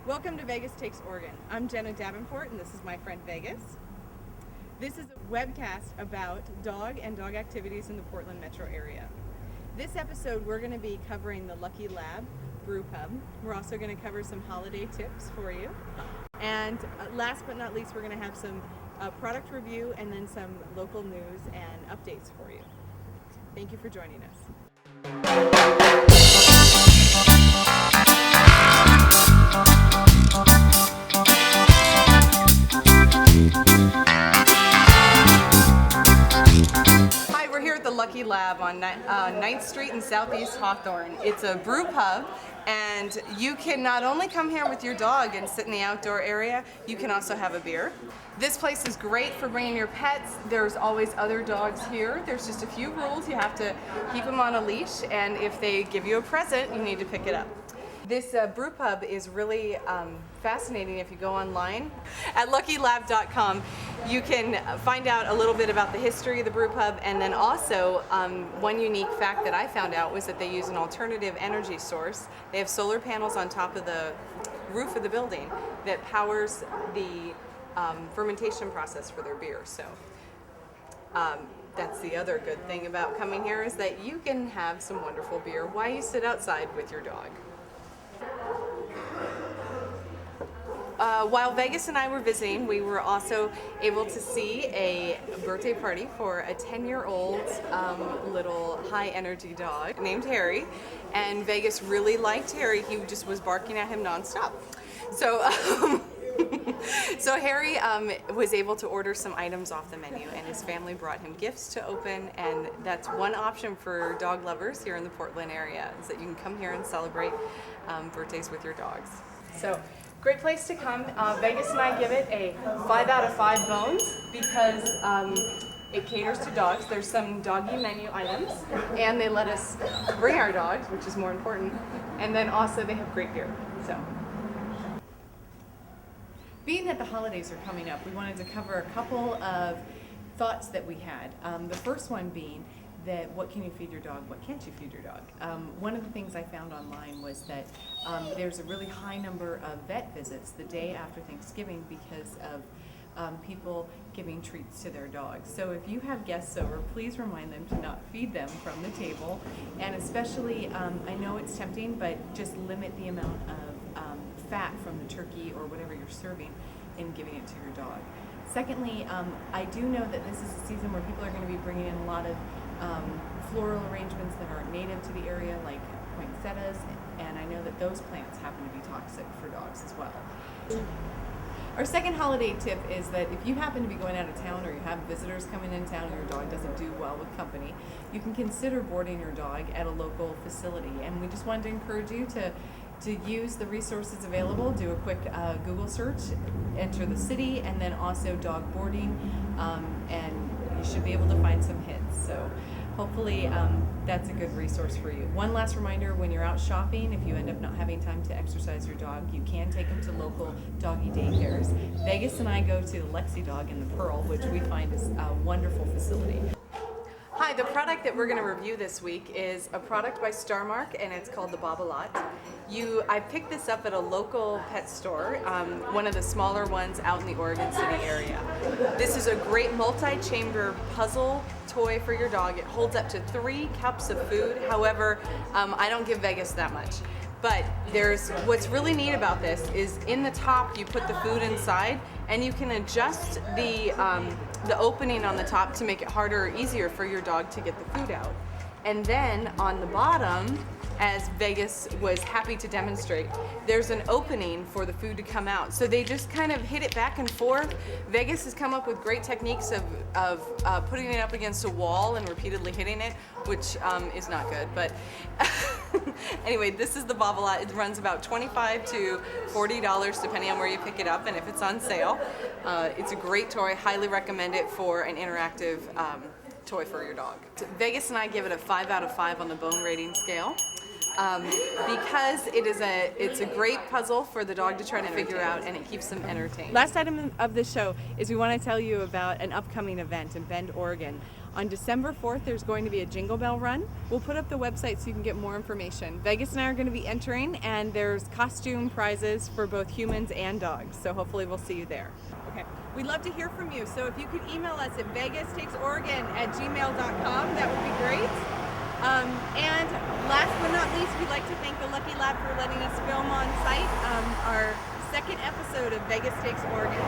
Welcome to Vegas Takes Oregon. I'm Jenna Davenport and this is my friend Vegas. This is a webcast about dog and dog activities in the Portland metro area. This episode we're going to be covering the Lucky Lab Brew Pub. We're also going to cover some holiday tips for you. And last but not least, we're going to have some product review and then some local news and updates for you. Thank you for joining us. Hi, we're here at the Lucky Lab on 9th Street in Southeast Hawthorne. It's a brew pub, and you can not only come here with your dog and sit in the outdoor area, you can also have a beer. This place is great for bringing your pets. There's always other dogs here. There's just a few rules. You have to keep them on a leash, and if they give you a present, you need to pick it up. This brew pub is really fascinating. If you go online at luckylab.com, you can find out a little bit about the history of the brew pub, and then also one unique fact that I found out was that they use an alternative energy source. They have solar panels on top of the roof of the building that powers the fermentation process for their beer. So that's the other good thing about coming here, is that you can have some wonderful beer while you sit outside with your dog. While Vegas and I were visiting, we were also able to see a birthday party for a 10-year-old little high-energy dog named Harry, and Vegas really liked Harry. He just was barking at him nonstop. So Harry was able to order some items off the menu, and his family brought him gifts to open, and that's one option for dog lovers here in the Portland area, is that you can come here and celebrate birthdays with your dogs. So, great place to come. Vegas and I give it a 5 out of 5 bones because it caters to dogs. There's some doggy menu items, and they let us bring our dogs, which is more important, and then also they have great beer. So, being that the holidays are coming up, we wanted to cover a couple of thoughts that we had. The first one being that what can you feed your dog, what can't you feed your dog? One of the things I found online was that there's a really high number of vet visits the day after Thanksgiving because of people giving treats to their dogs. So if you have guests over, please remind them to not feed them from the table, and especially, I know it's tempting, but just limit the amount of fat from the turkey or whatever you're serving in giving it to your dog. Secondly, I do know that this is a season where people are going to be bringing in a lot of floral arrangements that are native to the area, like poinsettias, and I know that those plants happen to be toxic for dogs as well. Our second holiday tip is that if you happen to be going out of town, or you have visitors coming in town and your dog doesn't do well with company, you can consider boarding your dog at a local facility. And we just wanted to encourage you to use the resources available. Do a quick Google search, enter the city, and then also dog boarding, and you should be able to find some hits. So hopefully that's a good resource for you. One last reminder, when you're out shopping, if you end up not having time to exercise your dog, you can take them to local doggy daycares. Vegas and I go to the Lexi Dog in the Pearl, which we find is a wonderful facility. Hi, the product that we're going to review this week is a product by Starmark, and it's called the Bobble-Lot. I picked this up at a local pet store, one of the smaller ones out in the Oregon City area. This is a great multi-chamber puzzle toy for your dog. It holds up to 3 cups of food. However, I don't give Vegas that much. But what's really neat about this is in the top you put the food inside, and you can adjust the opening on the top to make it harder or easier for your dog to get the food out. And then on the bottom, as Vegas was happy to demonstrate, there's an opening for the food to come out. So they just kind of hit it back and forth. Vegas has come up with great techniques of putting it up against a wall and repeatedly hitting it, which is not good. But anyway, this is the Bobble-Lot. It runs about $25 to $40 depending on where you pick it up and if it's on sale. It's a great toy. Highly recommend it for an interactive toy for your dog. Vegas and I give it a 5 out of 5 on the bone rating scale. Because it's a great puzzle for the dog to try to figure out, and it keeps them entertained. Last item of the show is we want to tell you about an upcoming event in Bend, Oregon On December 4th, there's going to be a Jingle Bell run. We'll put up the website so you can get more information. Vegas and I are going to be entering, and there's costume prizes for both humans and dogs, so hopefully we'll see you there. Okay, we'd love to hear from you, so if you could email us at vegastakesOregon@gmail.com, that would be great. And last but not least, we'd like to thank the Lucky Lab for letting us film on site our second episode of Vegas Takes Oregon.